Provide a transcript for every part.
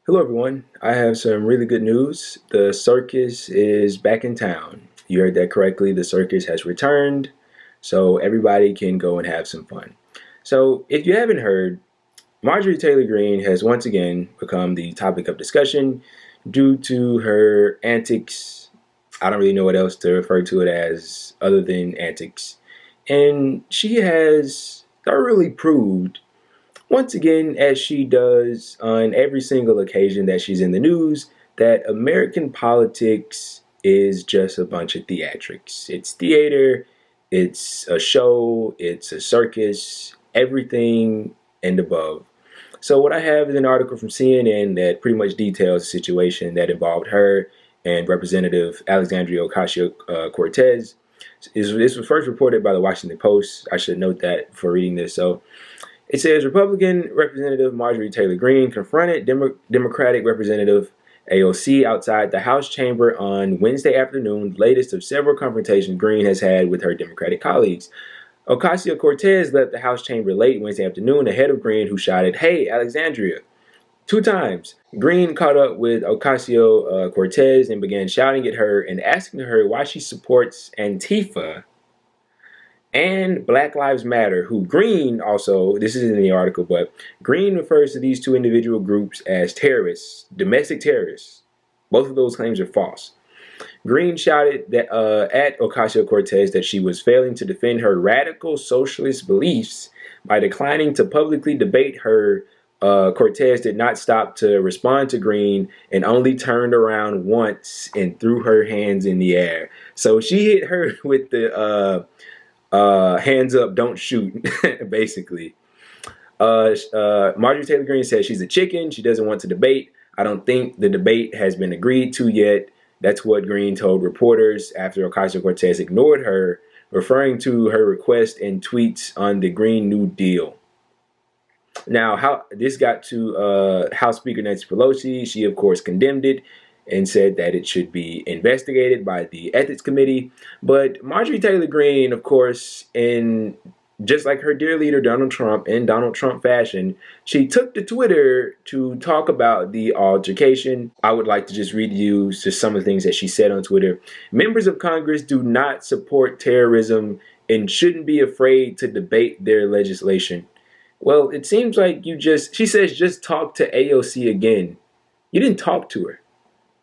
Hello, everyone. I have some really good news. The circus is back in town. You heard that correctly. The circus has returned, so everybody can go and have some fun. So, if you haven't heard, Marjorie Taylor Greene has once again become the topic of discussion due to her antics. I don't really know what else to refer to it as other than antics. And she has thoroughly proved once again, as she does on every single occasion that she's in the news, that American politics is just a bunch of theatrics. It's theater, it's a show, it's a circus, everything and above. So, what I have is an article from CNN that pretty much details a situation that involved her and Representative Alexandria Ocasio-Cortez. This was first reported by the Washington Post. I should note that before reading this. So, it says Republican Representative Marjorie Taylor Greene confronted Democratic Representative AOC outside the House chamber on Wednesday afternoon, the latest of several confrontations Greene has had with her Democratic colleagues. Ocasio-Cortez left the House chamber late Wednesday afternoon ahead of Greene, who shouted, "Hey, Alexandria," 2 times. Greene caught up with Ocasio-Cortez and began shouting at her and asking her why she supports Antifa and Black Lives Matter, who Greene also, this is in the article, but Greene refers to these two individual groups as terrorists, domestic terrorists. Both of those claims are false. Greene shouted that at Ocasio-Cortez that she was failing to defend her radical socialist beliefs by declining to publicly debate her. Cortez did not stop to respond to Greene and only turned around once and threw her hands in the air. So she hit her with the hands up, don't shoot, basically. Marjorie Taylor Greene says she's a chicken. She doesn't want to debate. I don't think the debate has been agreed to yet. That's what Greene told reporters after Ocasio-Cortez ignored her, referring to her request in tweets on the Green New Deal. Now, how this got to House Speaker Nancy Pelosi, she of course condemned it and said that it should be investigated by the Ethics Committee. But Marjorie Taylor Greene, of course, in just like her dear leader Donald Trump, in Donald Trump fashion, she took to Twitter to talk about the altercation. I would like to just read you just some of the things that she said on Twitter. Members of Congress do not support terrorism and shouldn't be afraid to debate their legislation. Well, it seems like she says just talk to AOC again. You didn't talk to her.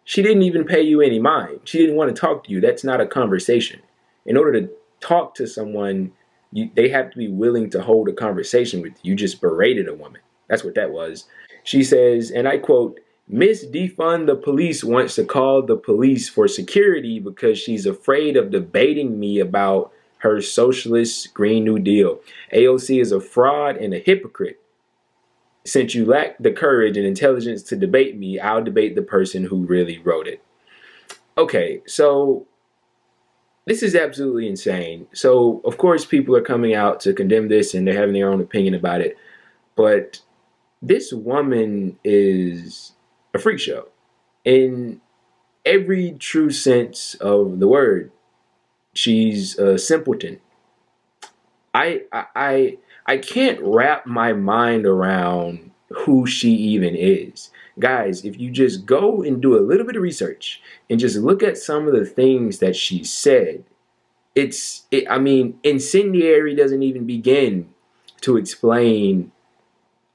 She didn't even pay you any mind. She didn't want to talk to you. That's not a conversation. In order to talk to someone, they have to be willing to hold a conversation with you. You just berated a woman. That's what that was. She says, and I quote, "Miss Defund the Police wants to call the police for security because she's afraid of debating me about her socialist Green New Deal. AOC is a fraud and a hypocrite. Since you lack the courage and intelligence to debate me, I'll debate the person who really wrote it." Okay, so this is absolutely insane. So, of course, people are coming out to condemn this and they're having their own opinion about it. But this woman is a freak show in every true sense of the word. She's a simpleton. I can't wrap my mind around who she even is. Guys, if you just go and do a little bit of research and just look at some of the things that she said, incendiary doesn't even begin to explain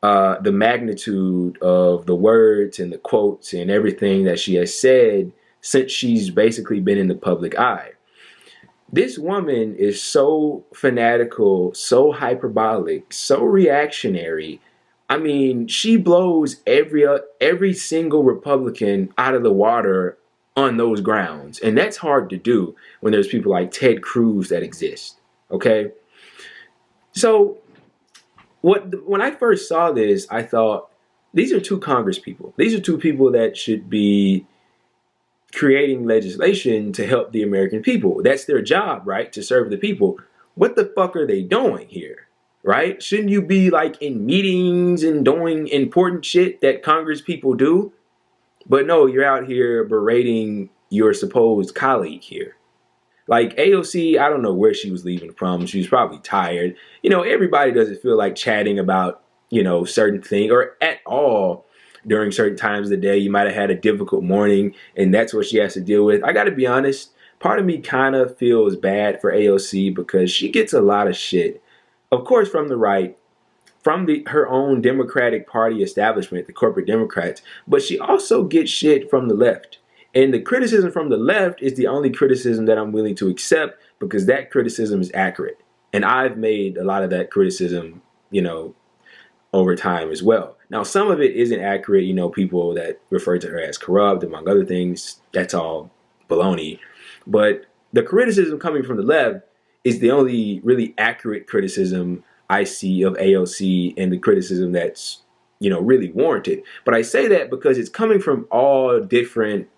the magnitude of the words and the quotes and everything that she has said since she's basically been in the public eye. This woman is so fanatical, so hyperbolic, so reactionary. I mean, she blows every single Republican out of the water on those grounds. And that's hard to do when there's people like Ted Cruz that exist. Okay? So when I first saw this, I thought, these are two Congress people. These are two people that should be creating legislation to help the American people. That's their job, right? To serve the people. What the fuck are they doing here? Right? Shouldn't you be like in meetings and doing important shit that Congress people do? But no, you're out here berating your supposed colleague here. Like AOC, I don't know where she was leaving from. She was probably tired. Everybody doesn't feel like chatting about, certain thing or at all during certain times of the day. You might have had a difficult morning, and that's what she has to deal with. I got to be honest, part of me kind of feels bad for AOC because she gets a lot of shit, of course, from the right, from her own Democratic Party establishment, the corporate Democrats, but she also gets shit from the left. And the criticism from the left is the only criticism that I'm willing to accept because that criticism is accurate. And I've made a lot of that criticism, over time as well. Now, some of it isn't accurate. People that refer to her as corrupt, among other things, that's all baloney. But the criticism coming from the left is the only really accurate criticism I see of AOC, and the criticism that's, really warranted. But I say that because it's coming from all different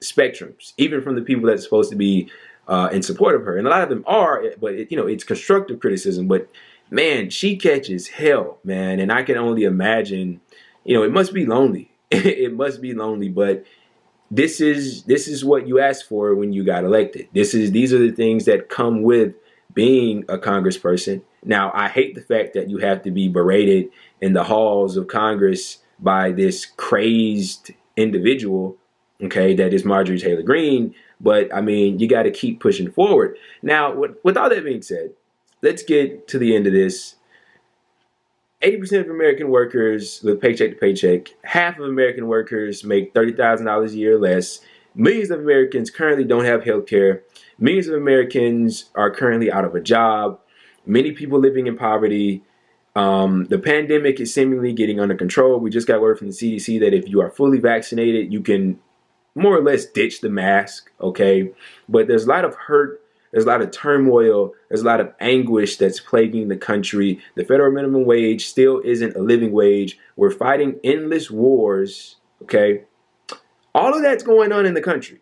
spectrums, even from the people that's supposed to be in support of her. And a lot of them are, but it's constructive criticism. But man, she catches hell, man. And I can only imagine, it must be lonely. It must be lonely, but this is what you asked for when you got elected. These are the things that come with being a congressperson. Now, I hate the fact that you have to be berated in the halls of Congress by this crazed individual, okay, that is Marjorie Taylor Greene. But I mean, you got to keep pushing forward. Now, with all that being said, let's get to the end of this. 80% of American workers live paycheck to paycheck. Half of American workers make $30,000 a year or less. Millions of Americans currently don't have health care. Millions of Americans are currently out of a job. Many people living in poverty. The pandemic is seemingly getting under control. We just got word from the CDC that if you are fully vaccinated, you can more or less ditch the mask, okay? But there's a lot of hurt. There's a lot of turmoil. There's a lot of anguish that's plaguing the country. The federal minimum wage still isn't a living wage. We're fighting endless wars, okay? All of that's going on in the country.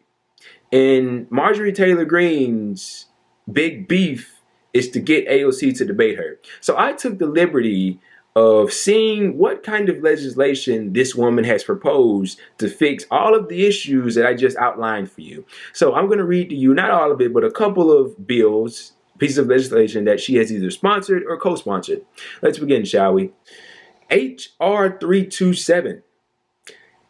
And Marjorie Taylor Greene's big beef is to get AOC to debate her. So I took the liberty of seeing what kind of legislation this woman has proposed to fix all of the issues that I just outlined for you. So I'm going to read to you, not all of it, but a couple of bills, pieces of legislation that she has either sponsored or co-sponsored. Let's begin, shall we? H.R. 327.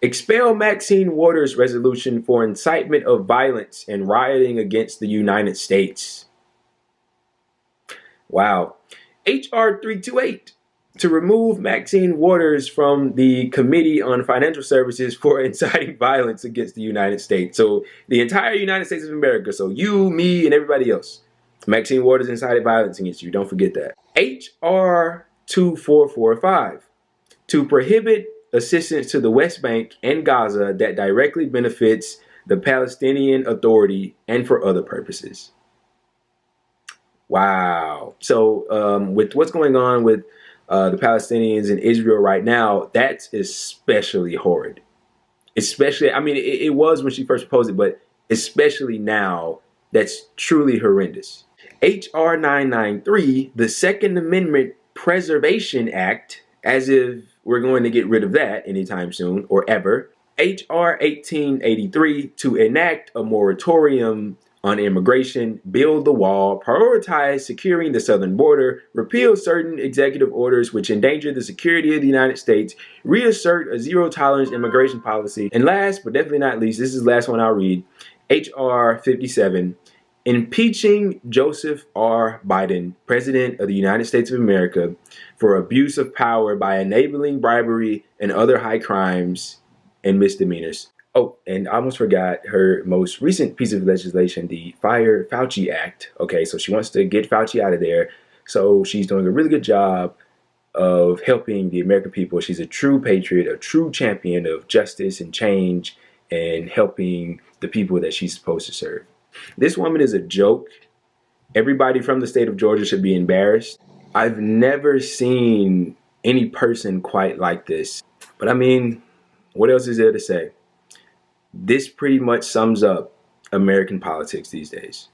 Expel Maxine Waters' resolution for incitement of violence and rioting against the United States. Wow. H.R. 328. To remove Maxine Waters from the Committee on Financial Services for inciting violence against the United States. So the entire United States of America. So you, me, and everybody else. Maxine Waters incited violence against you. Don't forget that. H.R. 2445. To prohibit assistance to the West Bank and Gaza that directly benefits the Palestinian Authority and for other purposes. Wow. So with what's going on with the Palestinians in Israel right now, that's especially horrid. Especially, I mean, it was when she first proposed it, but especially now, that's truly horrendous. H.R. 993, the Second Amendment Preservation Act, as if we're going to get rid of that anytime soon or ever. H.R. 1883, to enact a moratorium on immigration, build the wall, prioritize securing the southern border, repeal certain executive orders which endanger the security of the United States, reassert a zero-tolerance immigration policy, and last but definitely not least, this is the last one I'll read, H.R. 57, impeaching Joseph R. Biden, President of the United States of America, for abuse of power by enabling bribery and other high crimes and misdemeanors. Oh, and I almost forgot her most recent piece of legislation, the Fire Fauci Act. Okay, so she wants to get Fauci out of there. So she's doing a really good job of helping the American people. She's a true patriot, a true champion of justice and change and helping the people that she's supposed to serve. This woman is a joke. Everybody from the state of Georgia should be embarrassed. I've never seen any person quite like this. But I mean, what else is there to say? This pretty much sums up American politics these days.